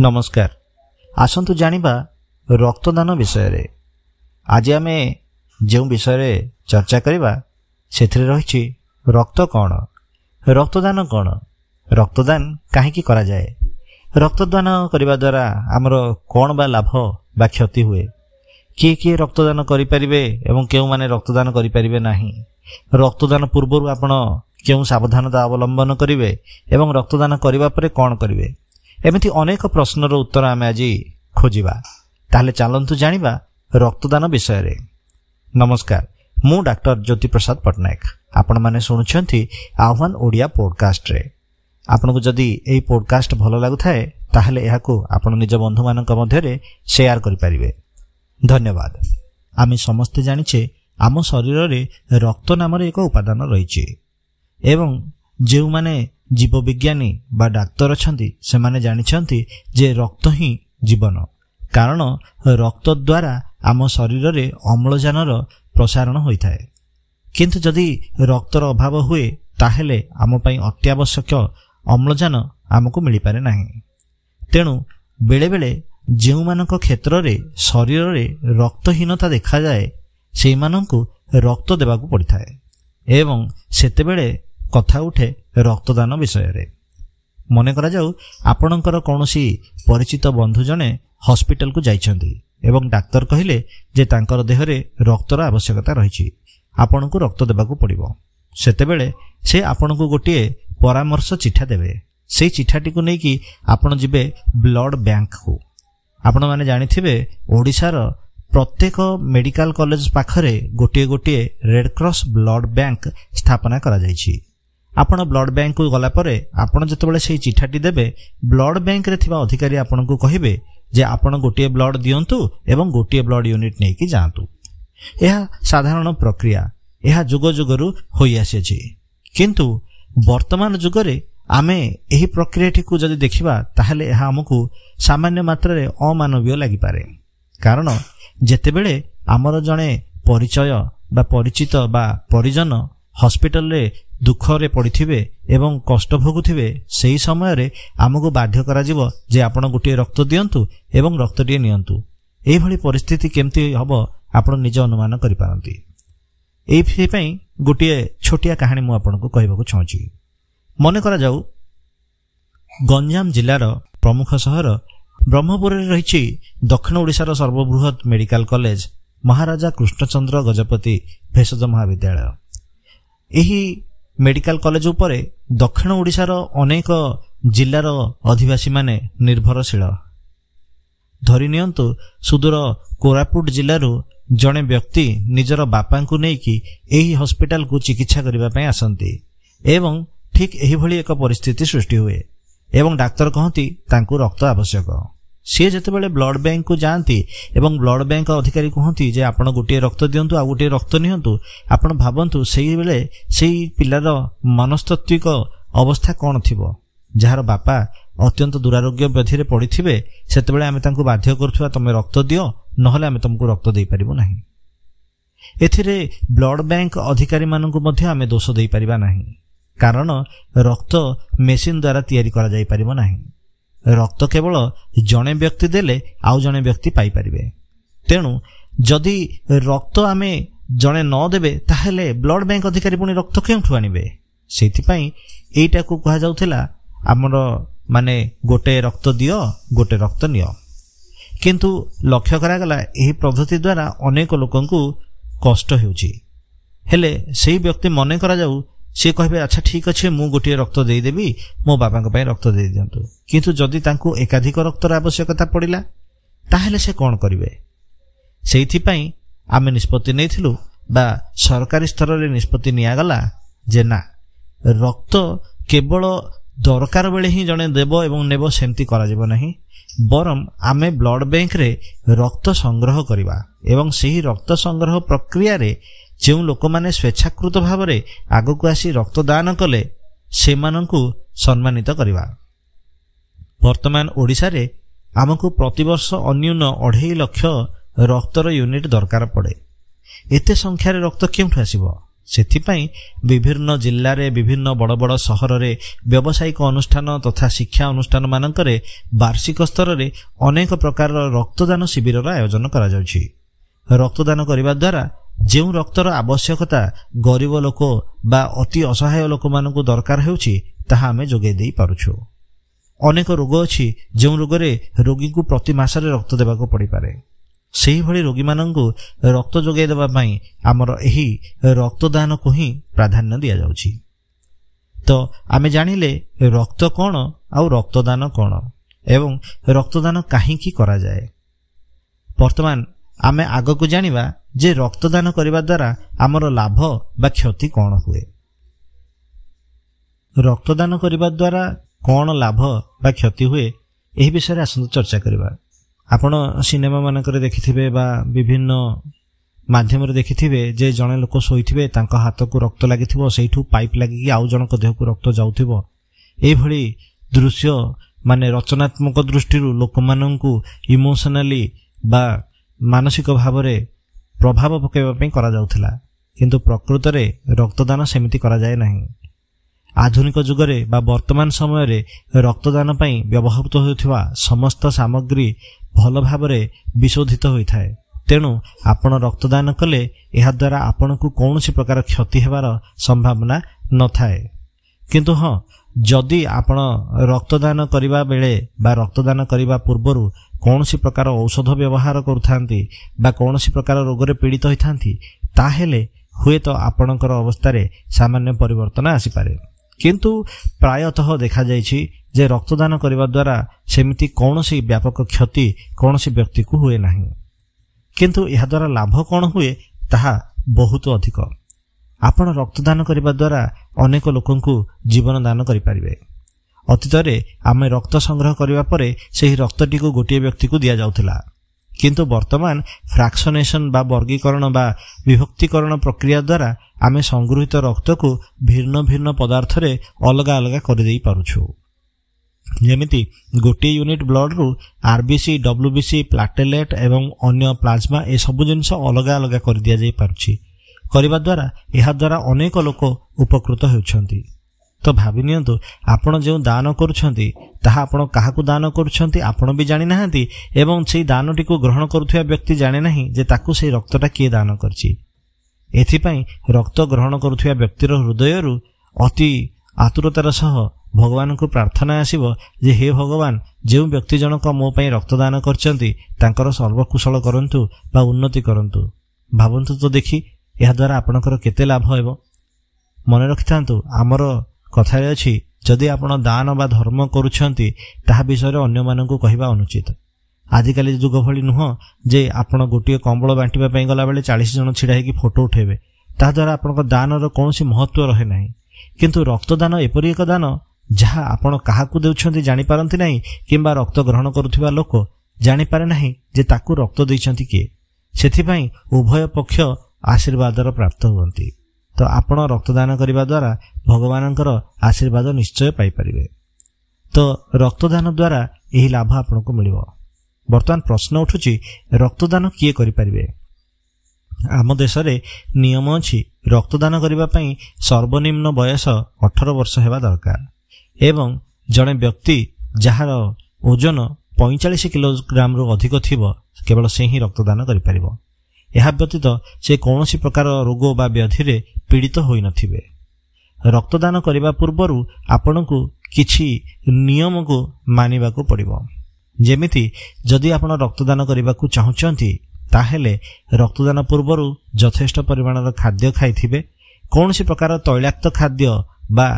नमस्कार। आसंतु जानिबा रक्तदान विषय। आज आमे जो विषय चर्चा करिबा सेथिरे रहिछि रक्त कौन, रक्तदान कौन, रक्तदान काहेकि करा जाए, रक्तदान करबा द्वारा आमर कौन बा लाभ बा क्षति हुए, किए किए रक्तदान करि परिबे एवं केउ माने रक्तदान करि परिबे नाही, रक्तदान पूर्व आपण केउ सावधानता अवलंबन करिवे एवं रक्तदान करिबा परे कौन करिवे, एमिति अनेक प्रश्नर उत्तर आमे आज खोजिबा। ताहले चलंतु जानिबा रक्तदान विषय रे। नमस्कार, मु डॉक्टर ज्योति प्रसाद पटनायक। आपण माने सुनुछंती आह्वान ओडिया पॉडकास्ट रे। आपनको जदि एई पॉडकास्ट भलो लागुथाए ताहले एहाकू आपण निज बंधु मानक मध्य रे शेयर करि परिबे। धन्यवाद। आमे समस्त जानिछे आम शरीर रे रक्त नाम एक उपादान रहिछि एवं जेउ माने जीव विज्ञानी बा डाक्तर अछंती से माने जानिछंती जे रक्त ही जीवन, कारण रक्त द्वारा आम शरीर रे अम्लजानर प्रसारण होइथाए। किंतु जदि रक्तर अभाव हुए ताहेले आम पई अत्यावश्यक अम्लजान आमको मिली पारे नाही। तेणु बेले बेले जेउ मानक क्षेत्र रे शरीर रे रक्तहीनता देखा जाए सेई माननकु रक्त देबाकू पड़िथाए एवं सेतेबेले कथा उठे रक्तदान विषय रे। मने करा जाऊ आपणकर कौनसी परिचित बंधु जने हॉस्पिटल को जाइछंती एवं डाक्तर कहिले जे तांकर देह रे रक्तर आवश्यकता रहिछि, आपणको रक्त देबाकू पड़िबो। सेतेबेले से आपणको गोटिए परामर्श चिठा देबे। से चिठाटी को नेकी आपण जिबे ब्लड बैंक को। आपण माने जानिथिबे ओडिसार प्रत्येक मेडिकल कॉलेज पाखरे गोटिए गोटिए रेड क्रॉस ब्लड बैंक स्थापना करा जाइछि। आपण ब्लड बैंक को गला परे आपण जतबेले सेही चिठाटी देबे, ब्लड बैंक रे थिबा अधिकारी आपण को कहिबे जे आपण गोटिए ब्लड दियंतु एवं गोटिए ब्लड यूनिट नेकी जांतु। एहा साधारण प्रक्रिया, एहा जुग जुगरु होई आसेछि। किंतु वर्तमान जुगरे आमे एही प्रक्रियाटी को जदि देखिबा ताहले एहा हमकु सामान्य मात्रा रे अमानवीय लागि पारे। कारण जेतेबेले आमर जणे परिचय बा परिचित बा परिजन हॉस्पिटल रे दुख रे पड़िथिबे एवं कष्ट भोगुथिबे, सेही समय रे आमको बाध्य करा जिवो जे आपण गोटे रक्त दियंतु एवं रक्तटिए नियंतु। एही भली परिस्थिति केमती हबो आपण निज अनुमान करि पारंती। एही पई गोटे छोटिया कहानी मु आपनको कहबाकू चाहूछि। मने करा जाऊ गंजाम जिल्लार प्रमुख शहर ब्रह्मपुर रे रहिछि दक्षिण ओडिसार सर्वबृहत मेडिकल कॉलेज महाराजा कृष्णचंद्र गजपति भेषज महाविद्यालय। एही मेडिकल कॉलेज उपरे दक्षिण ओडिसार अनेक जिल्लार अधिवासी माने निर्भरशील। धरि नियंतु सुदूर कोरापुट जिल्लारू जणे व्यक्ति निजर बापा को नेकी एही हॉस्पिटल को चिकित्सा करिबा पई आसंती एवं ठीक एही भली एक परिस्थिति सृष्टि हुए एवं डाक्तर कहती तांकू रक्त आवश्यक। सी जेतेबेले ब्लड बैंक को जाती एवं ब्लड बैंक अधिकारी कहती जे आपण गोटे रक्त दियंतु आ गोटे रक्त नियंतु। आपण भाबंतु सेही बेले सेही पिलार मनस्तत्विक अवस्था कौन थिबो, जार बापा अत्यंत दुरारोग्य व्याधि रे पड़िथिबे, सेतेबेले आमे तांकू बाध्य करथुवा तमे रक्त दियो नहले आमे तुमको रक्त देई परिबो नाही। एथिरे ब्लड बैंक अधिकारी माननकु मध्ये आमे दोष देई परिबा नाही, कारण रक्त मेसिन द्वारा तयारी करा जाई परिबो नाही। रक्त केवल जणे व्यक्ति देले आउ जणे व्यक्ति पाई परिबे। तेणु जदि रक्त आमे जणे न देबे ताहेले ब्लड बैंक अधिकारी पुनी रक्त केउठु आनिबे। सेथि पई एटा को कहा जाउथला हमर माने गोटे रक्त दियो गोटे रक्त नियो। किंतु लक्ष्य करा गला एही पद्धति द्वारा अनेक लोकंकु कष्ट हेउची। हेले सेही व्यक्ति मने करा जाऊ से कहबे अच्छा ठीक अच्छे मु गोटे रक्त दे देबी, मो बाबा को पई रक्त दे दियंतु। किंतु जदि तांकु एकाधिक रक्तर आवश्यकता पड़िला ताहेले से कोन करिवे। सेथि पई आमे निष्पत्ति नेथिलु बा सरकारी स्तर रे निष्पत्ति निया गला जे ना, रक्त केवल दरकार बेले ही जणे देबो एवं नेबो सेमति करा जेबो नाही, बरम आमे ब्लड बैंक रे रक्त संग्रह करिबा एवं सेही रक्त संग्रह प्रक्रिया रे जो लोक माने स्वेच्छाकृत भाव रे आगो को आसी रक्तदान कले सेमानंकु सम्मानित करिबा। वर्तमान ओडिसा रे आमको प्रतिवर्ष अन्यून 2.5 लाख रक्तर यूनिट दरकार पड़े। एते संख्यार रक्त केउठु आसीबो? ସେଥିପାଇଁ ବିଭିନ୍ନ ଜିଲ୍ଲାରେ ବିଭିନ୍ନ ବଡ଼ ବଡ଼ ସହରରେ ବ୍ୟବସାୟିକ ଅନୁଷ୍ଠାନ ତଥା ଶିକ୍ଷା ଅନୁଷ୍ଠାନମାନଙ୍କରେ ବାର୍ଷିକ ସ୍ତରରେ ଅନେକ ପ୍ରକାରର ରକ୍ତଦାନ ଶିବିରର ଆୟୋଜନ କରାଯାଉଛି। ରକ୍ତଦାନ କରିବା ଦ୍ୱାରା ଯେଉଁ ରକ୍ତର ଆବଶ୍ୟକତା ଗରିବ ଲୋକ ବା ଅତି ଅସହାୟ ଲୋକମାନଙ୍କୁ ଦରକାର ହେଉଛି ତାହା ଆମେ ଯୋଗାଇ ଦେଇପାରୁଛୁ। ଅନେକ ରୋଗ ଅଛି ଯେଉଁ ରୋଗରେ ରୋଗୀଙ୍କୁ ପ୍ରତି ମାସରେ ରକ୍ତ ଦେବାକୁ ପଡ଼ିପାରେ। ସେହିଭଳି ରୋଗୀମାନଙ୍କୁ ରକ୍ତ ଯୋଗାଇ ଦେବା ପାଇଁ ଆମର ଏହି ରକ୍ତଦାନକୁ ହିଁ ପ୍ରାଧାନ୍ୟ ଦିଆଯାଉଛି। ତ ଆମେ ଜାଣିଲେ ରକ୍ତ କ'ଣ ଆଉ ରକ୍ତଦାନ କ'ଣ ଏବଂ ରକ୍ତଦାନ କାହିଁକି କରାଯାଏ। ବର୍ତ୍ତମାନ ଆମେ ଆଗକୁ ଜାଣିବା ଯେ ରକ୍ତଦାନ କରିବା ଦ୍ୱାରା ଆମର ଲାଭ ବା କ୍ଷତି କ'ଣ ହୁଏ। ରକ୍ତଦାନ କରିବା ଦ୍ୱାରା କ'ଣ ଲାଭ ବା କ୍ଷତି ହୁଏ ଏହି ବିଷୟରେ ଆସନ୍ତୁ ଚର୍ଚ୍ଚା କରିବା। ଆପଣ ସିନେମା ମାନଙ୍କରେ ଦେଖିଥିବେ ବା ବିଭିନ୍ନ ମାଧ୍ୟମରେ ଦେଖିଥିବେ ଯେ ଜଣେ ଲୋକ ଶୋଇଥିବେ, ତାଙ୍କ ହାତକୁ ରକ୍ତ ଲାଗିଥିବ, ସେଇଠୁ ପାଇପ୍ ଲାଗିକି ଆଉ ଜଣଙ୍କ ଦେହକୁ ରକ୍ତ ଯାଉଥିବ। ଏଇଭଳି ଦୃଶ୍ୟ ମାନେ ରଚନାତ୍ମକ ଦୃଷ୍ଟିରୁ ଲୋକମାନଙ୍କୁ ଇମୋସନାଲି ବା ମାନସିକ ଭାବରେ ପ୍ରଭାବ ପକାଇବା ପାଇଁ କରାଯାଉଥିଲା। କିନ୍ତୁ ପ୍ରକୃତରେ ରକ୍ତଦାନ ସେମିତି କରାଯାଏ ନାହିଁ। ଆଧୁନିକ ଯୁଗରେ ବା ବର୍ତ୍ତମାନ ସମୟରେ ରକ୍ତଦାନ ପାଇଁ ବ୍ୟବହୃତ ହେଉଥିବା ସମସ୍ତ ସାମଗ୍ରୀ ଭଲ ଭାବରେ ବିଶୋଧିତ ହୋଇଥାଏ। ତେଣୁ ଆପଣ ରକ୍ତଦାନ କଲେ ଏହାଦ୍ୱାରା ଆପଣଙ୍କୁ କୌଣସି ପ୍ରକାର କ୍ଷତି ହେବାର ସମ୍ଭାବନା ନଥାଏ। କିନ୍ତୁ ହଁ, ଯଦି ଆପଣ ରକ୍ତଦାନ କରିବା ବେଳେ ବା ରକ୍ତଦାନ କରିବା ପୂର୍ବରୁ କୌଣସି ପ୍ରକାର ଔଷଧ ବ୍ୟବହାର କରୁଥାନ୍ତି ବା କୌଣସି ପ୍ରକାର ରୋଗରେ ପୀଡ଼ିତ ହୋଇଥାନ୍ତି, ତାହେଲେ ହୁଏତ ଆପଣଙ୍କର ଅବସ୍ଥାରେ ସାମାନ୍ୟ ପରିବର୍ତ୍ତନ ଆସିପାରେ। କିନ୍ତୁ ପ୍ରାୟତଃ ଦେଖାଯାଇଛି ଯେ ରକ୍ତଦାନ କରିବା ଦ୍ୱାରା ସେମିତି କୌଣସି ବ୍ୟାପକ କ୍ଷତି କୌଣସି ବ୍ୟକ୍ତିକୁ ହୁଏ ନାହିଁ। କିନ୍ତୁ ଏହାଦ୍ୱାରା ଲାଭ କ'ଣ ହୁଏ ତାହା ବହୁତ ଅଧିକ। ଆପଣ ରକ୍ତଦାନ କରିବା ଦ୍ୱାରା ଅନେକ ଲୋକଙ୍କୁ ଜୀବନ ଦାନ କରିପାରିବେ। ଅତୀତରେ ଆମେ ରକ୍ତ ସଂଗ୍ରହ କରିବା ପରେ ସେହି ରକ୍ତଟିକୁ ଗୋଟିଏ ବ୍ୟକ୍ତିକୁ ଦିଆଯାଉଥିଲା। କିନ୍ତୁ ବର୍ତ୍ତମାନ ଫ୍ରାକ୍ସନେସନ ବା ବର୍ଗୀକରଣ ବା ବିଭକ୍ତିକରଣ ପ୍ରକ୍ରିୟା ଦ୍ୱାରା ଆମେ ସଂଗୃହୀତ ରକ୍ତକୁ ଭିନ୍ନ ଭିନ୍ନ ପଦାର୍ଥରେ ଅଲଗା ଅଲଗା କରିଦେଇ ପାରୁଛୁ। ଯେମିତି ଗୋଟିଏ ୟୁନିଟ୍ ବ୍ଲଡରୁ ଆରବିସି, ଡବ୍ଲ୍ୟୁବିସି, ପ୍ଲାଟେଲେଟ୍ ଏବଂ ଅନ୍ୟ ପ୍ଲାଜମା ଏସବୁ ଜିନିଷ ଅଲଗା ଅଲଗା କରିଦିଆଯାଇ ପାରୁଛି। କରିବା ଦ୍ୱାରା ଏହାଦ୍ୱାରା ଅନେକ ଲୋକ ଉପକୃତ ହେଉଛନ୍ତି। ତ ଭାବି ନିଅନ୍ତୁ, ଆପଣ ଯେଉଁ ଦାନ କରୁଛନ୍ତି ତାହା ଆପଣ କାହାକୁ ଦାନ କରୁଛନ୍ତି ଆପଣ ବି ଜାଣିନାହାନ୍ତି ଏବଂ ସେହି ଦାନଟିକୁ ଗ୍ରହଣ କରୁଥିବା ବ୍ୟକ୍ତି ଜାଣେ ନାହିଁ ଯେ ତାକୁ ସେହି ରକ୍ତଟା କିଏ ଦାନ କରିଛି। ଏଥିପାଇଁ ରକ୍ତ ଗ୍ରହଣ କରୁଥିବା ବ୍ୟକ୍ତିର ହୃଦୟରୁ ଅତି ଆତୁରତାର ସହ ଭଗବାନଙ୍କୁ ପ୍ରାର୍ଥନା ଆସିବ ଯେ ହେ ଭଗବାନ, ଯେଉଁ ବ୍ୟକ୍ତି ଜଣକ ମୋ ପାଇଁ ରକ୍ତଦାନ କରିଛନ୍ତି ତାଙ୍କର ସର୍ବକୁଶଳ କରନ୍ତୁ ବା ଉନ୍ନତି କରନ୍ତୁ। ଭାବନ୍ତୁ ତ ଦେଖି ଏହାଦ୍ୱାରା ଆପଣଙ୍କର କେତେ ଲାଭ ହେବ। ମନେ ରଖିଥାନ୍ତୁ, ଆମର କଥାରେ ଅଛି, ଯଦି ଆପଣ ଦାନ ବା ଧର୍ମ କରୁଛନ୍ତି ତାହା ବିଷୟରେ ଅନ୍ୟମାନଙ୍କୁ କହିବା ଅନୁଚିତ। ଆଜିକାଲି ଯୁଗ ଭଳି ନୁହଁ ଯେ ଆପଣ ଗୋଟିଏ କମ୍ବଳ ବାଣ୍ଟିବା ପାଇଁ ଗଲାବେଳେ 40 ଜଣ ଛିଡ଼ା ହେଇକି ଫଟୋ ଉଠାଇବେ। ତାହାଦ୍ୱାରା ଆପଣଙ୍କ ଦାନର କୌଣସି ମହତ୍ତ୍ୱ ରହେ ନାହିଁ। କିନ୍ତୁ ରକ୍ତଦାନ ଏପରି ଏକ ଦାନ ଯାହା ଆପଣ କାହାକୁ ଦେଉଛନ୍ତି ଜାଣିପାରନ୍ତି ନାହିଁ କିମ୍ବା ରକ୍ତ ଗ୍ରହଣ କରୁଥିବା ଲୋକ ଜାଣିପାରେ ନାହିଁ ଯେ ତାକୁ ରକ୍ତ ଦେଇଛନ୍ତି କିଏ। ସେଥିପାଇଁ ଉଭୟ ପକ୍ଷ ଆଶୀର୍ବାଦର ପ୍ରାପ୍ତ ହୁଅନ୍ତି। ତ ଆପଣ ରକ୍ତଦାନ କରିବା ଦ୍ୱାରା ଭଗବାନଙ୍କର ଆଶୀର୍ବାଦ ନିଶ୍ଚୟ ପାଇପାରିବେ। ତ ରକ୍ତଦାନ ଦ୍ୱାରା ଏହି ଲାଭ ଆପଣଙ୍କୁ ମିଳିବ। ବର୍ତ୍ତମାନ ପ୍ରଶ୍ନ ଉଠୁଛି, ରକ୍ତଦାନ କିଏ କରିପାରିବେ? ଆମ ଦେଶରେ ନିୟମ ଅଛି, ରକ୍ତଦାନ କରିବା ପାଇଁ ସର୍ବନିମ୍ନ ବୟସ 18 ବର୍ଷ ହେବା ଦରକାର ଏବଂ ଜଣେ ବ୍ୟକ୍ତି ଯାହାର ଓଜନ 45 କିଲୋଗ୍ରାମରୁ ଅଧିକ ଥିବ କେବଳ ସେ ହିଁ ରକ୍ତଦାନ କରିପାରିବ। ଏହା ବ୍ୟତୀତ ସେ କୌଣସି ପ୍ରକାର ରୋଗ ବା ବ୍ୟାଧିରେ ପୀଡ଼ିତ ହୋଇନଥିବେ। ରକ୍ତଦାନ କରିବା ପୂର୍ବରୁ ଆପଣଙ୍କୁ କିଛି ନିୟମକୁ ମାନିବାକୁ ପଡ଼ିବ। ଯେମିତି ଯଦି ଆପଣ ରକ୍ତଦାନ କରିବାକୁ ଚାହୁଁଛନ୍ତି ତାହେଲେ ରକ୍ତଦାନ ପୂର୍ବରୁ ଯଥେଷ୍ଟ ପରିମାଣର ଖାଦ୍ୟ ଖାଇଥିବେ। କୌଣସି ପ୍ରକାର ତୈଳାକ୍ତ ଖାଦ୍ୟ ବା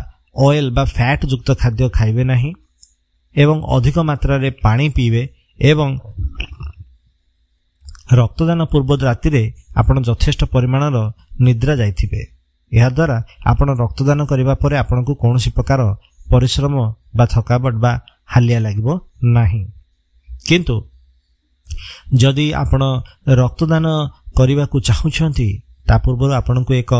ଅଏଲ ବା ଫ୍ୟାଟ୍ ଯୁକ୍ତ ଖାଦ୍ୟ ଖାଇବେ ନାହିଁ ଏବଂ ଅଧିକ ମାତ୍ରାରେ ପାଣି ପିଇବେ ଏବଂ ରକ୍ତଦାନ ପୂର୍ବ ରାତିରେ ଆପଣ ଯଥେଷ୍ଟ ପରିମାଣର ନିଦ୍ରା ଯାଇଥିବେ। ଏହାଦ୍ୱାରା ଆପଣ ରକ୍ତଦାନ କରିବା ପରେ ଆପଣଙ୍କୁ କୌଣସି ପ୍ରକାର ପରିଶ୍ରମ ବା ଥକାବଟ ବା ହାଲିଆ ଲାଗିବ ନାହିଁ। କିନ୍ତୁ ଯଦି ଆପଣ ରକ୍ତଦାନ କରିବାକୁ ଚାହୁଁଛନ୍ତି ତା ପୂର୍ବରୁ ଆପଣଙ୍କୁ ଏକ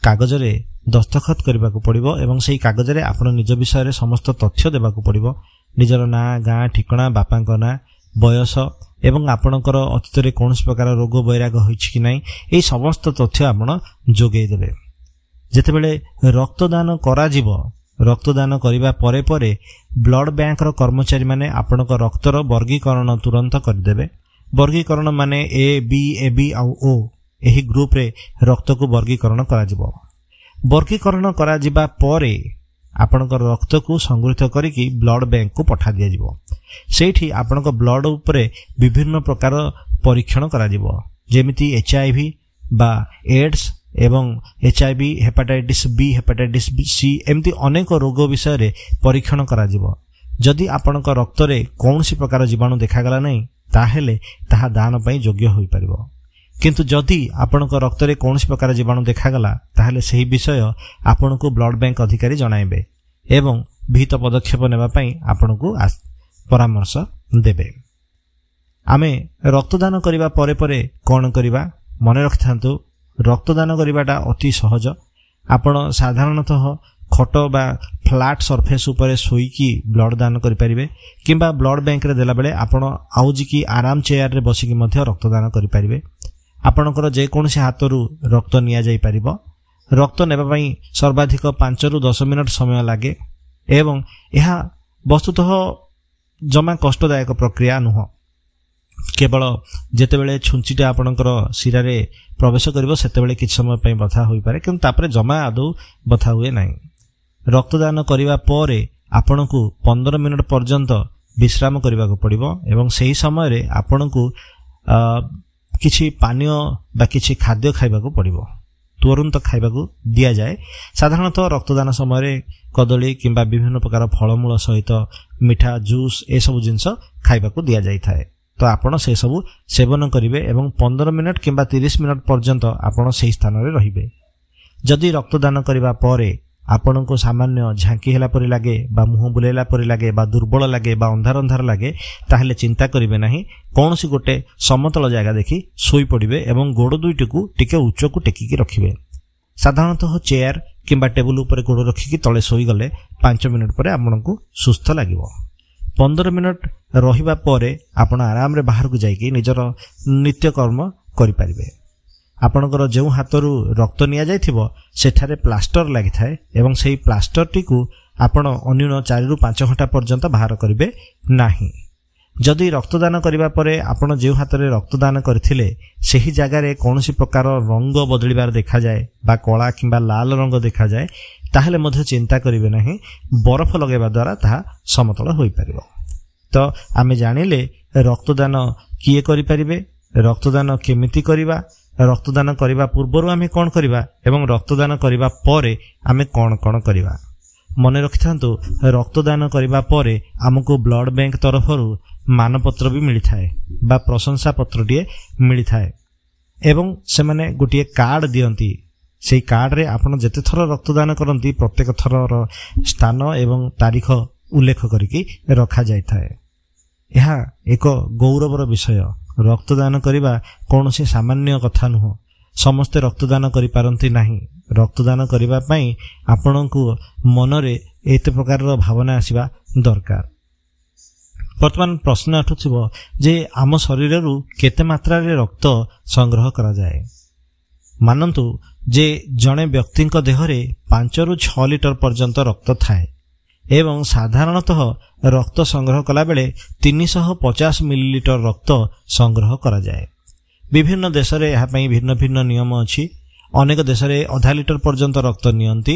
କାଗଜରେ ଦସ୍ତଖତ କରିବାକୁ ପଡ଼ିବ ଏବଂ ସେହି କାଗଜରେ ଆପଣ ନିଜ ବିଷୟରେ ସମସ୍ତ ତଥ୍ୟ ଦେବାକୁ ପଡ଼ିବ। ନିଜର ନାଁ, ଗାଁ, ଠିକଣା, ବାପାଙ୍କ ନାଁ, ବୟସ ଏବଂ ଆପଣଙ୍କର ଅତୀତରେ କୌଣସି ପ୍ରକାର ରୋଗ ବୈରାଗ ହୋଇଛି କି ନାହିଁ, ଏହି ସମସ୍ତ ତଥ୍ୟ ଆପଣ ଯୋଗାଇ ଦେବେ। ଯେତେବେଳେ ରକ୍ତଦାନ କରାଯିବ, ରକ୍ତଦାନ କରିବା ପରେ ପରେ ବ୍ଲଡ ବ୍ୟାଙ୍କର କର୍ମଚାରୀମାନେ ଆପଣଙ୍କ ରକ୍ତର ବର୍ଗୀକରଣ ତୁରନ୍ତ କରିଦେବେ। ବର୍ଗୀକରଣ ମାନେ ଏ ବି এবি ଆଉ ଓ, ଏହି ଗ୍ରୁପରେ ରକ୍ତକୁ ବର୍ଗୀକରଣ କରାଯିବ। ବର୍ଗୀକରଣ କରାଯିବା ପରେ ଆପଣଙ୍କ ରକ୍ତକୁ ସଂଗୃହୀତ କରିକି ବ୍ଲଡ ବ୍ୟାଙ୍କକୁ ପଠା ଦିଆଯିବ। ସେଇଠି ଆପଣଙ୍କ ବ୍ଲଡ ଉପରେ ବିଭିନ୍ନ ପ୍ରକାର ପରୀକ୍ଷଣ କରାଯିବ, ଯେମିତି HIV ବା ଏଡ୍ସ ଏବଂ HIV, hepatitis B, hepatitis C, ଏମିତି ଅନେକ ରୋଗ ବିଷୟରେ ପରୀକ୍ଷଣ କରାଯିବ। ଯଦି ଆପଣଙ୍କ ରକ୍ତରେ କୌଣସି ପ୍ରକାର ଜୀବାଣୁ ଦେଖାଗଲା ନାହିଁ, ତାହେଲେ ତାହା ଦାନ ପାଇଁ ଯୋଗ୍ୟ ହୋଇପାରିବ। କିନ୍ତୁ ଯଦି ଆପଣଙ୍କ ରକ୍ତରେ କୌଣସି ପ୍ରକାର ଜୀବାଣୁ ଦେଖାଗଲା, ତାହେଲେ ସେହି ବିଷୟ ଆପଣଙ୍କୁ ବ୍ଲଡ ବ୍ୟାଙ୍କ ଅଧିକାରୀ ଜଣାଇବେ ଏବଂ ବିହିତ ପଦକ୍ଷେପ ନେବା ପାଇଁ ଆପଣଙ୍କୁ ପରାମର୍ଶ ଦେବେ। ଆମେ ରକ୍ତଦାନ କରିବା ପରେ ପରେ କ'ଣ କରିବା? ମନେ ରଖିଥାନ୍ତୁ, ରକ୍ତଦାନ କରିବାଟା ଅତି ସହଜ। ଆପଣ ସାଧାରଣତଃ ଖଟ ବା ଫ୍ଲାଟ୍ ସର୍ଫେସ୍ ଉପରେ ଶୋଇକି ବ୍ଲଡ୍ ଦାନ କରିପାରିବେ, କିମ୍ବା ବ୍ଲଡ୍ ବ୍ୟାଙ୍କରେ ଦେଲାବେଳେ ଆପଣ ଆଉଜିକି ଆରାମ ଚେୟାରରେ ବସିକି ମଧ୍ୟ ରକ୍ତଦାନ କରିପାରିବେ। ଆପଣଙ୍କର ଯେକୌଣସି ହାତରୁ ରକ୍ତ ନିଆଯାଇପାରିବ। ରକ୍ତ ନେବା ପାଇଁ ସର୍ବାଧିକ 5ରୁ 10 ମିନିଟ୍ ସମୟ ଲାଗେ ଏବଂ ଏହା ବସ୍ତୁତଃ ଜମା କଷ୍ଟଦାୟକ ପ୍ରକ୍ରିୟା ନୁହଁ। କେବଳ ଯେତେବେଳେ ଛୁଞ୍ଚିଟା ଆପଣଙ୍କର ଶିରାରେ ପ୍ରବେଶ କରିବ ସେତେବେଳେ କିଛି ସମୟ ପାଇଁ ବଥା ହୋଇପାରେ, କିନ୍ତୁ ତାପରେ ଜମା ଆଦୌ ବଥା ହୁଏ ନାହିଁ। ରକ୍ତଦାନ କରିବା ପରେ ଆପଣଙ୍କୁ 15 ମିନିଟ୍ ପର୍ଯ୍ୟନ୍ତ ବିଶ୍ରାମ କରିବାକୁ ପଡ଼ିବ ଏବଂ ସେହି ସମୟରେ ଆପଣଙ୍କୁ କିଛି ପାନୀୟ ବା କିଛି ଖାଦ୍ୟ ଖାଇବାକୁ ପଡ଼ିବ। ତୁରନ୍ତ ଖାଇବାକୁ ଦିଆଯାଏ। ସାଧାରଣତଃ ରକ୍ତଦାନ ସମୟରେ କଦଳୀ କିମ୍ବା ବିଭିନ୍ନ ପ୍ରକାର ଫଳମୂଳ ସହିତ ମିଠା, ଜୁସ୍ ଏସବୁ ଜିନିଷ ଖାଇବାକୁ ଦିଆଯାଇଥାଏ। ତ ଆପଣ ସେସବୁ ସେବନ କରିବେ ଏବଂ 15 ମିନିଟ୍ କିମ୍ବା 30 ମିନିଟ୍ ପର୍ଯ୍ୟନ୍ତ ଆପଣ ସେହି ସ୍ଥାନରେ ରହିବେ। ଯଦି ରକ୍ତଦାନ କରିବା ପରେ ଆପଣଙ୍କୁ ସାମାନ୍ୟ ଝାଙ୍କି ହେଲା ପରି ଲାଗେ ବା ମୁହଁ ବୁଲେଇଲା ପରି ଲାଗେ ବା ଦୁର୍ବଳ ଲାଗେ ବା ଅନ୍ଧାର ଅନ୍ଧାର ଲାଗେ, ତାହେଲେ ଚିନ୍ତା କରିବେ ନାହିଁ। କୌଣସି ଗୋଟେ ସମତଳ ଜାଗା ଦେଖି ଶୋଇପଡ଼ିବେ ଏବଂ ଗୋଡ଼ ଦୁଇଟିକୁ ଟିକେ ଉଚ୍ଚକୁ ଟେକିକି ରଖିବେ। ସାଧାରଣତଃ ଚେୟାର କିମ୍ବା ଟେବୁଲ ଉପରେ ଗୋଡ଼ ରଖିକି ତଳେ ଶୋଇଗଲେ 5 ମିନିଟ୍ ପରେ ଆପଣଙ୍କୁ ସୁସ୍ଥ ଲାଗିବ। 15 ମିନିଟ୍ ରହିବା ପରେ ଆପଣ ଆରାମରେ ବାହାରକୁ ଯାଇକି ନିଜର ନିତ୍ୟକର୍ମ କରିପାରିବେ। ଆପଣଙ୍କର ଯେଉଁ ହାତରୁ ରକ୍ତ ନିଆଯାଇଥିବ ସେଠାରେ ପ୍ଲାଷ୍ଟର ଲାଗିଥାଏ ଏବଂ ସେହି ପ୍ଲାଷ୍ଟରଟିକୁ ଆପଣ ଅନ୍ୟୁନ 4ରୁ 5 ଘଣ୍ଟା ପର୍ଯ୍ୟନ୍ତ ବାହାର କରିବେ ନାହିଁ। ଯଦି ରକ୍ତଦାନ କରିବା ପରେ ଆପଣ ଯେଉଁ ହାତରେ ରକ୍ତଦାନ କରିଥିଲେ ସେହି ଜାଗାରେ କୌଣସି ପ୍ରକାର ରଙ୍ଗ ବଦଳିବାର ଦେଖାଯାଏ ବା କଳା କିମ୍ବା ଲାଲ ରଙ୍ଗ ଦେଖାଯାଏ, ତାହେଲେ ମଧ୍ୟ ଚିନ୍ତା କରିବେ ନାହିଁ। ବରଫ ଲଗାଇବା ଦ୍ୱାରା ତାହା ସମତଳ ହୋଇପାରିବ। ତ ଆମେ ଜାଣିଲେ ରକ୍ତଦାନ କିଏ କରିପାରିବେ, ରକ୍ତଦାନ କେମିତି କରିବା, ରକ୍ତଦାନ କରିବା ପୂର୍ବରୁ ଆମେ କ'ଣ କରିବା ଏବଂ ରକ୍ତଦାନ କରିବା ପରେ ଆମେ କ'ଣ କ'ଣ କରିବା। ମନେ ରଖିଥାନ୍ତୁ, ରକ୍ତଦାନ କରିବା ପରେ ଆମକୁ ବ୍ଲଡ ବ୍ୟାଙ୍କ ତରଫରୁ ମାନପତ୍ର ବି ମିଳିଥାଏ ବା ପ୍ରଶଂସା ପତ୍ରଟିଏ ମିଳିଥାଏ ଏବଂ ସେମାନେ ଗୋଟିଏ କାର୍ଡ଼ ଦିଅନ୍ତି। ସେହି କାର୍ଡ଼ରେ ଆପଣ ଯେତେ ଥର ରକ୍ତଦାନ କରନ୍ତି ପ୍ରତ୍ୟେକ ଥରର ସ୍ଥାନ ଏବଂ ତାରିଖ ଉଲ୍ଲେଖ କରିକି ରଖାଯାଇଥାଏ। ଏହା ଏକ ଗୌରବର ବିଷୟ। ରକ୍ତଦାନ କରିବା କୌଣସି ସାମାନ୍ୟ କଥା ନୁହଁ। ସମସ୍ତେ ରକ୍ତଦାନ କରିପାରନ୍ତି ନାହିଁ। ରକ୍ତଦାନ କରିବା ପାଇଁ ଆପଣଙ୍କୁ ମନରେ ଏତେ ପ୍ରକାରର ଭାବନା ଆସିବା ଦରକାର। ବର୍ତ୍ତମାନ ପ୍ରଶ୍ନ ଉଠୁଥିବ ଯେ ଆମ ଶରୀରରୁ କେତେ ମାତ୍ରାରେ ରକ୍ତ ସଂଗ୍ରହ କରାଯାଏ। ମାନନ୍ତୁ ଯେ ଜଣେ ବ୍ୟକ୍ତିଙ୍କ ଦେହରେ 5ରୁ 6 ଲିଟର ପର୍ଯ୍ୟନ୍ତ ରକ୍ତ ଥାଏ ଏବଂ ସାଧାରଣତଃ ରକ୍ତ ସଂଗ୍ରହ କଲାବେଳେ 350 ମିଲିଲିଟର ରକ୍ତ ସଂଗ୍ରହ କରାଯାଏ। ବିଭିନ୍ନ ଦେଶରେ ଏହା ପାଇଁ ଭିନ୍ନ ଭିନ୍ନ ନିୟମ ଅଛି। ଅନେକ ଦେଶରେ ଅଧା ଲିଟର ପର୍ଯ୍ୟନ୍ତ ରକ୍ତ ନିଅନ୍ତି,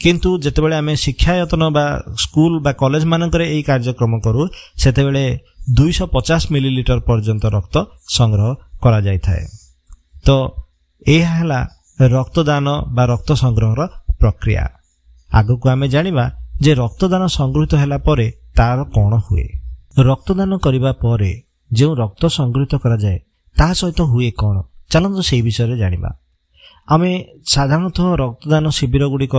କିନ୍ତୁ ଯେତେବେଳେ ଆମେ ଶିକ୍ଷାୟତନ ବା ସ୍କୁଲ ବା କଲେଜ ମାନଙ୍କରେ ଏହି କାର୍ଯ୍ୟକ୍ରମ କରୁ ସେତେବେଳେ 250 ମିଲିଲିଟର ପର୍ଯ୍ୟନ୍ତ ରକ୍ତ ସଂଗ୍ରହ କରାଯାଇଥାଏ। ତ ଏହା ହେଲା ରକ୍ତଦାନ ବା ରକ୍ତ ସଂଗ୍ରହର ପ୍ରକ୍ରିୟା। ଆଗକୁ ଆମେ ଜାଣିବା ଯେ ରକ୍ତଦାନ ସଂଗୃହୀତ ହେଲା ପରେ ତାର କ'ଣ ହୁଏ। ରକ୍ତଦାନ କରିବା ପରେ ଯେଉଁ ରକ୍ତ ସଂଗୃହୀତ କରାଯାଏ ତାହା ସହିତ ହୁଏ କ'ଣ, ଚାଲନ୍ତୁ ସେହି ବିଷୟରେ ଜାଣିବା। ଆମେ ସାଧାରଣତଃ ରକ୍ତଦାନ ଶିବିର ଗୁଡ଼ିକ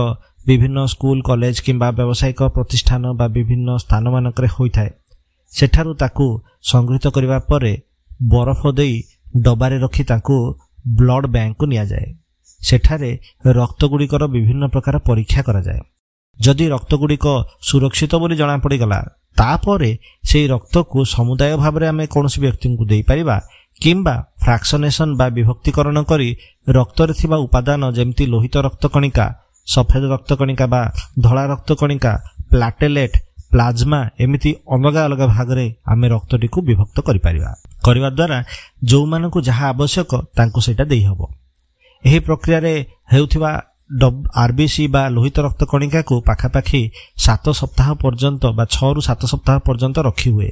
ବିଭିନ୍ନ ସ୍କୁଲ, କଲେଜ କିମ୍ବା ବ୍ୟବସାୟିକ ପ୍ରତିଷ୍ଠାନ ବା ବିଭିନ୍ନ ସ୍ଥାନମାନଙ୍କରେ ହୋଇଥାଏ। ସେଠାରୁ ତାକୁ ସଂଗୃହୀତ କରିବା ପରେ ବରଫ ଦେଇ ଡବାରେ ରଖି ତାକୁ ବ୍ଲଡ ବ୍ୟାଙ୍କକୁ ନିଆଯାଏ। ସେଠାରେ ରକ୍ତଗୁଡ଼ିକର ବିଭିନ୍ନ ପ୍ରକାର ପରୀକ୍ଷା କରାଯାଏ। ଯଦି ରକ୍ତଗୁଡ଼ିକ ସୁରକ୍ଷିତ ବୋଲି ଜଣାପଡ଼ିଗଲା, ତାପରେ ସେହି ରକ୍ତକୁ ସମୁଦାୟ ଭାବରେ ଆମେ କୌଣସି ବ୍ୟକ୍ତିଙ୍କୁ ଦେଇପାରିବା କିମ୍ବା ଫ୍ରାକ୍ସନେସନ୍ ବା ବିଭକ୍ତିକରଣ କରି ରକ୍ତରେ ଥିବା ଉପାଦାନ ଯେମିତି ଲୋହିତ ରକ୍ତ କଣିକା, ସଫେଦ ରକ୍ତକଣିକା ବା ଧଳା ରକ୍ତକଣିକା, ପ୍ଲାଟେଲେଟ୍, ପ୍ଲାଜମା ଏମିତି ଅଲଗା ଅଲଗା ଭାଗରେ ଆମେ ରକ୍ତଟିକୁ ବିଭକ୍ତ କରିବା ଦ୍ୱାରା ଯେଉଁମାନଙ୍କୁ ଯାହା ଆବଶ୍ୟକ ତାଙ୍କୁ ସେଇଟା ଦେଇହେବ। ଏହି ପ୍ରକ୍ରିୟାରେ ହେଉଥିବା ଆରବିସି ବା ଲୋହିତ ରକ୍ତକଣିକାକୁ ପାଖାପାଖି 7 ସପ୍ତାହ ପର୍ଯ୍ୟନ୍ତ ବା 6ରୁ 7 ସପ୍ତାହ ପର୍ଯ୍ୟନ୍ତ ରଖିହୁଏ।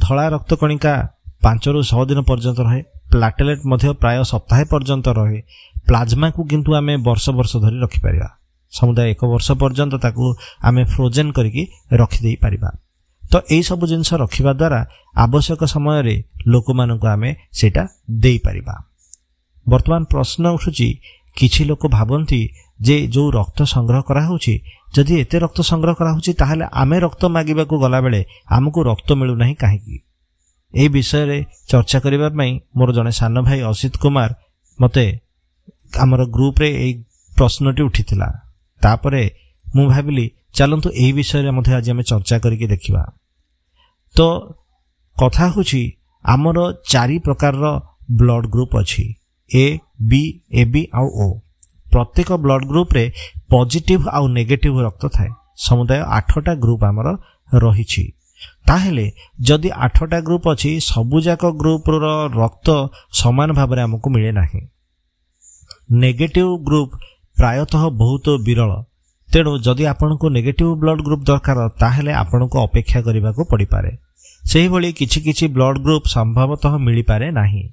ଧଳା ରକ୍ତକଣିକା 5ରୁ 6 ଦିନ ପର୍ଯ୍ୟନ୍ତ ରହେ। ପ୍ଲାଟେଲେଟ୍ ମଧ୍ୟ ପ୍ରାୟ ସପ୍ତାହେ ପର୍ଯ୍ୟନ୍ତ ରହେ। ପ୍ଲାଜମାକୁ କିନ୍ତୁ ଆମେ ବର୍ଷ ଧରି ରଖିପାରିବା। ସମୁଦାୟ 1 ବର୍ଷ ପର୍ଯ୍ୟନ୍ତ ତାକୁ ଆମେ ଫ୍ରୋଜେନ୍ କରିକି ରଖିଦେଇପାରିବା। ତ ଏହିସବୁ ଜିନିଷ ରଖିବା ଦ୍ୱାରା ଆବଶ୍ୟକ ସମୟରେ ଲୋକମାନଙ୍କୁ ଆମେ ସେଇଟା ଦେଇପାରିବା। ବର୍ତ୍ତମାନ ପ୍ରଶ୍ନ ଉଠୁଛି, କିଛି ଲୋକ ଭାବନ୍ତି ଯେ ଯେଉଁ ରକ୍ତ ସଂଗ୍ରହ କରାହେଉଛି, ଯଦି ଏତେ ରକ୍ତ ସଂଗ୍ରହ କରାହେଉଛି ତାହେଲେ ଆମେ ରକ୍ତ ମାଗିବାକୁ ଗଲାବେଳେ ଆମକୁ ରକ୍ତ ମିଳୁନାହିଁ କାହିଁକି? ଏହି ବିଷୟରେ ଚର୍ଚ୍ଚା କରିବା ପାଇଁ ମୋର ଜଣେ ସାନ ଭାଇ ଅସିତ କୁମାର ମୋତେ ଆମର ଗ୍ରୁପରେ ଏହି ପ୍ରଶ୍ନଟି ଉଠିଥିଲା। ତାପରେ ମୁଁ ଭାବିଲି ଚାଲନ୍ତୁ ଏହି ବିଷୟରେ ମଧ୍ୟ ଆଜି ଆମେ ଚର୍ଚ୍ଚା କରିକି ଦେଖିବା। ତ କଥା ହେଉଛି, ଆମର 4 ପ୍ରକାରର ବ୍ଲଡ୍ ଗ୍ରୁପ୍ ଅଛି, ଏ, ବି, এবি ଆଉ ଓ। ପ୍ରତ୍ୟେକ ବ୍ଲଡ୍ ଗ୍ରୁପ୍ରେ ପଜିଟିଭ୍ ଆଉ ନେଗେଟିଭ୍ ରକ୍ତ ଥାଏ। ସମୁଦାୟ 8ଟା ଗ୍ରୁପ୍ ଆମର ରହିଛି। ତାହେଲେ ଯଦି 8ଟା ଗ୍ରୁପ୍ ଅଛି, ସବୁଯାକ ଗ୍ରୁପ୍ର ରକ୍ତ ସମାନ ଭାବରେ ଆମକୁ ମିଳେ ନାହିଁ। ନେଗେଟିଭ୍ ଗ୍ରୁପ୍ ପ୍ରାୟତଃ ବହୁତ ବିରଳ। ତେଣୁ ଯଦି ଆପଣଙ୍କୁ ନେଗେଟିଭ୍ ବ୍ଲଡ୍ ଗ୍ରୁପ୍ ଦରକାର ତାହେଲେ ଆପଣଙ୍କୁ ଅପେକ୍ଷା କରିବାକୁ ପଡ଼ିପାରେ। ସେହିଭଳି କିଛି କିଛି ବ୍ଲଡ୍ ଗ୍ରୁପ୍ ସମ୍ଭବତଃ ମିଳିପାରେ ନାହିଁ।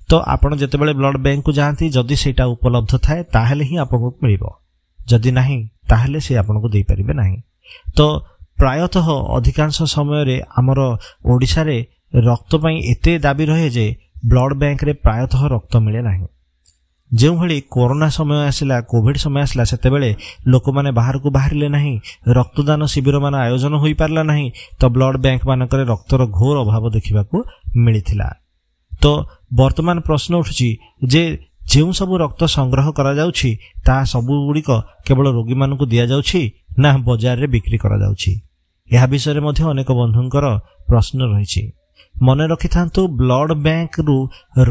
ତ ଆପଣ ଯେତେବେଳେ ବ୍ଲଡ୍ ବ୍ୟାଙ୍କକୁ ଯାଆନ୍ତି, ଯଦି ସେଇଟା ଉପଲବ୍ଧ ଥାଏ ତାହେଲେ ହିଁ ଆପଣଙ୍କୁ ମିଳିବ, ଯଦି ନାହିଁ ତାହେଲେ ସେ ଆପଣଙ୍କୁ ଦେଇପାରିବେ ନାହିଁ। ତ ପ୍ରାୟତଃ ଅଧିକାଂଶ ସମୟରେ ଆମର ଓଡ଼ିଶାରେ ରକ୍ତ ପାଇଁ ଏତେ ଦାବି ରହେ ଯେ ବ୍ଲଡ୍ ବ୍ୟାଙ୍କରେ ପ୍ରାୟତଃ ରକ୍ତ ମିଳେ ନାହିଁ। ଯେଉଁଭଳି କରୋନା ସମୟ ଆସିଲା, କୋଭିଡ୍ ସମୟ ଆସିଲା, ସେତେବେଳେ ଲୋକମାନେ ବାହାରକୁ ବାହାରିଲେ ନାହିଁ, ରକ୍ତଦାନ ଶିବିରମାନ ଆୟୋଜନ ହୋଇପାରିଲା ନାହିଁ, ତ ବ୍ଲଡ୍ ବ୍ୟାଙ୍କମାନଙ୍କରେ ରକ୍ତର ଘୋର ଅଭାବ ଦେଖିବାକୁ ମିଳିଥିଲା। ତ ବର୍ତ୍ତମାନ ପ୍ରଶ୍ନ ଉଠୁଛି ଯେ ଯେଉଁ ସବୁ ରକ୍ତ ସଂଗ୍ରହ କରାଯାଉଛି ତାହା ସବୁଗୁଡ଼ିକ କେବଳ ରୋଗୀମାନଙ୍କୁ ଦିଆଯାଉଛି ନା ବଜାରରେ ବିକ୍ରି କରାଯାଉଛି? ଏହା ବିଷୟରେ ମଧ୍ୟ ଅନେକ ବନ୍ଧୁଙ୍କର ପ୍ରଶ୍ନ ରହିଛି। ମନେ ରଖିଥାନ୍ତୁ, ବ୍ଲଡ୍ ବ୍ୟାଙ୍କରୁ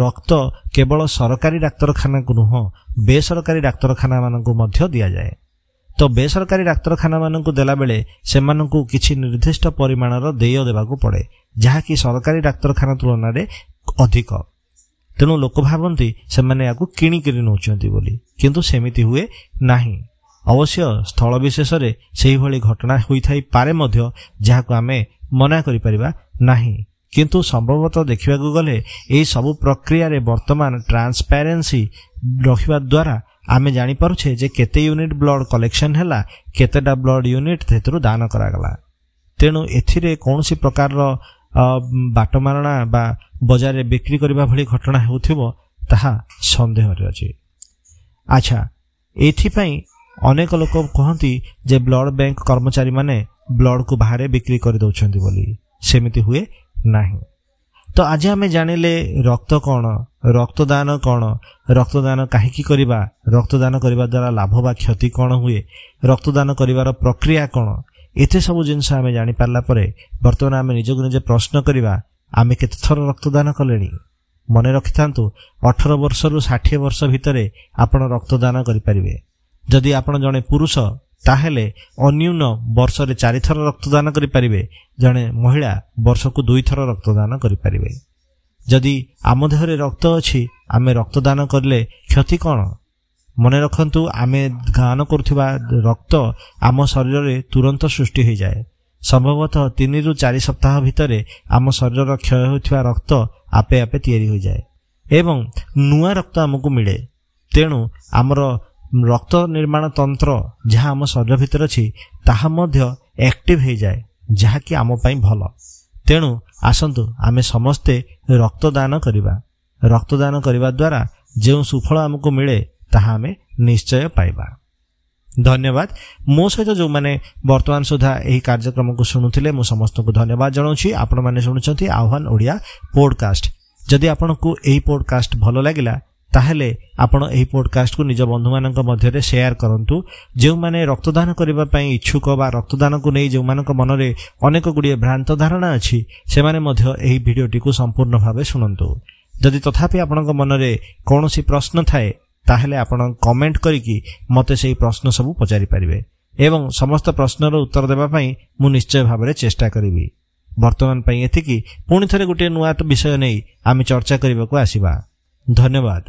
ରକ୍ତ କେବଳ ସରକାରୀ ଡାକ୍ତରଖାନାକୁ ନୁହଁ, ବେସରକାରୀ ଡାକ୍ତରଖାନାମାନଙ୍କୁ ମଧ୍ୟ ଦିଆଯାଏ। ତ ବେସରକାରୀ ଡାକ୍ତରଖାନାମାନଙ୍କୁ ଦେଲାବେଳେ ସେମାନଙ୍କୁ କିଛି ନିର୍ଦ୍ଦିଷ୍ଟ ପରିମାଣର ଦେୟ ଦେବାକୁ ପଡ଼େ, ଯାହାକି ସରକାରୀ ଡାକ୍ତରଖାନା ତୁଳନାରେ ଅଧିକ। ତେଣୁ ଲୋକ ଭାବନ୍ତି ସେମାନେ ଏହାକୁ କିଣିକିରି ନେଉଛନ୍ତି ବୋଲି, କିନ୍ତୁ ସେମିତି ହୁଏ ନାହିଁ। ଅବଶ୍ୟ ସ୍ଥଳ ବିଶେଷରେ ସେହିଭଳି ଘଟଣା ହୋଇଥାଇପାରେ ମଧ୍ୟ, ଯାହାକୁ ଆମେ ମନା କରିପାରିବା ନାହିଁ। କିନ୍ତୁ ସମ୍ଭବତଃ ଦେଖିବାକୁ ଗଲେ ଏହି ସବୁ ପ୍ରକ୍ରିୟାରେ ବର୍ତ୍ତମାନ ଟ୍ରାନ୍ସପାରେନ୍ସି ରଖିବା ଦ୍ୱାରା ଆମେ ଜାଣିପାରୁଛେ ଯେ କେତେ ୟୁନିଟ୍ ବ୍ଲଡ୍ କଲେକ୍ସନ୍ ହେଲା, କେତେଟା ବ୍ଲଡ୍ ୟୁନିଟ୍ ସେଥିରୁ ଦାନ କରାଗଲା। ତେଣୁ ଏଥିରେ କୌଣସି ପ୍ରକାରର ବାଟମାରଣା ବା ବଜାରରେ ବିକ୍ରି କରିବା ଭଳି ଘଟଣା ହେଉଥିବ ତାହା ସନ୍ଦେହରେ ଅଛି। ଆଚ୍ଛା, ଏଥିପାଇଁ ଅନେକ ଲୋକ କହନ୍ତି ଯେ ବ୍ଲଡ୍ ବ୍ୟାଙ୍କ କର୍ମଚାରୀମାନେ ବ୍ଲଡ୍କୁ ବାହାରେ ବିକ୍ରି କରିଦେଉଛନ୍ତି ବୋଲି। ସେମିତି ହୁଏ ନାହିଁ। ତ ଆଜି ଆମେ ଜାଣିଲେ ରକ୍ତ କ'ଣ, ରକ୍ତଦାନ କ'ଣ, ରକ୍ତଦାନ କାହିଁକି କରିବା, ରକ୍ତଦାନ କରିବା ଦ୍ୱାରା ଲାଭ ବା କ୍ଷତି କ'ଣ ହୁଏ, ରକ୍ତଦାନ କରିବାର ପ୍ରକ୍ରିୟା କ'ଣ, ଏତେ ସବୁ ଜିନିଷ ଆମେ ଜାଣିପାରିଲା ପରେ ବର୍ତ୍ତମାନ ଆମେ ନିଜକୁ ନିଜେ ପ୍ରଶ୍ନ କରିବା, ଆମେ କେତେଥର ରକ୍ତଦାନ କଲେଣି? ମନେ ରଖିଥାନ୍ତୁ, 18 ବର୍ଷରୁ 60 ବର୍ଷ ଭିତରେ ଆପଣ ରକ୍ତଦାନ କରିପାରିବେ। ଯଦି ଆପଣ ଜଣେ ପୁରୁଷ ତାହେଲେ ଅନ୍ୟୁନ ବର୍ଷରେ 4 ଥର ରକ୍ତଦାନ କରିପାରିବେ। ଜଣେ ମହିଳା ବର୍ଷକୁ 2 ଥର ରକ୍ତଦାନ କରିପାରିବେ। ଯଦି ଆମ ଦେହରେ ରକ୍ତ ଅଛି, ଆମେ ରକ୍ତଦାନ କଲେ କ୍ଷତି କ'ଣ? ମନେ ରଖନ୍ତୁ, ଆମେ ଦାନ କରୁଥିବା ରକ୍ତ ଆମ ଶରୀରରେ ତୁରନ୍ତ ସୃଷ୍ଟି ହୋଇଯାଏ। ସମ୍ଭବତଃ 3 ରୁ 4 ସପ୍ତାହ ଭିତରେ ଆମ ଶରୀରର କ୍ଷୟ ହେଉଥିବା ରକ୍ତ ଆପେ ଆପେ ତିଆରି ହୋଇଯାଏ ଏବଂ ନୂଆ ରକ୍ତ ଆମକୁ ମିଳେ। ତେଣୁ ଆମର ରକ୍ତ ନିର୍ମାଣ ତନ୍ତ୍ର ଯାହା ଆମ ଶରୀର ଭିତରେ ଅଛି ତାହା ମଧ୍ୟ ଆକ୍ଟିଭ ହୋଇଯାଏ, ଯାହାକି ଆମ ପାଇଁ ଭଲ। ତେଣୁ ଆସନ୍ତୁ ଆମେ ସମସ୍ତେ ରକ୍ତଦାନ କରିବା। ରକ୍ତଦାନ କରିବା ଦ୍ୱାରା ଯେଉଁ ସୁଫଳ ଆମକୁ ମିଳେ ତାହା ଆମେ ନିଶ୍ଚୟ ପାଇବା। ଧନ୍ୟବାଦ। ମୋ ସହିତ ଯେଉଁମାନେ ବର୍ତ୍ତମାନ ସୁଦ୍ଧା ଏହି କାର୍ଯ୍ୟକ୍ରମକୁ ଶୁଣୁଥିଲେ ମୁଁ ସମସ୍ତଙ୍କୁ ଧନ୍ୟବାଦ ଜଣାଉଛି। ଆପଣମାନେ ଶୁଣୁଛନ୍ତି ଆହ୍ୱାନ ଓଡ଼ିଆ ପୋଡକାଷ୍ଟ। ଯଦି ଆପଣଙ୍କୁ ଏହି ପୋଡକାଷ୍ଟ ଭଲ ଲାଗିଲା ତାହେଲେ ଆପଣ ଏହି ପୋଡକାଷ୍ଟକୁ ନିଜ ବନ୍ଧୁମାନଙ୍କ ମଧ୍ୟରେ ସେୟାର କରନ୍ତୁ। ଯେଉଁମାନେ ରକ୍ତଦାନ କରିବା ପାଇଁ ଇଚ୍ଛୁକ ବା ରକ୍ତଦାନକୁ ନେଇ ଯେଉଁମାନଙ୍କ ମନରେ ଅନେକ ଗୁଡ଼ିଏ ଭ୍ରାନ୍ତ ଧାରଣା ଅଛି ସେମାନେ ମଧ୍ୟ ଏହି ଭିଡ଼ିଓଟିକୁ ସମ୍ପୂର୍ଣ୍ଣ ଭାବେ ଶୁଣନ୍ତୁ। ଯଦି ତଥାପି ଆପଣଙ୍କ ମନରେ କୌଣସି ପ୍ରଶ୍ନ ଥାଏ ତାହେଲେ ଆପଣ କମେଣ୍ଟ କରିକି ମୋତେ ସେହି ପ୍ରଶ୍ନ ସବୁ ପଚାରିପାରିବେ ଏବଂ ସମସ୍ତ ପ୍ରଶ୍ନର ଉତ୍ତର ଦେବା ପାଇଁ ମୁଁ ନିଶ୍ଚୟ ଭାବରେ ଚେଷ୍ଟା କରିବି। ବର୍ତ୍ତମାନ ପାଇଁ ଏତିକି। ପୁଣି ଥରେ ଗୋଟିଏ ନୂଆ ବିଷୟ ନେଇ ଆମେ ଚର୍ଚ୍ଚା କରିବାକୁ ଆସିବା। ଧନ୍ୟବାଦ।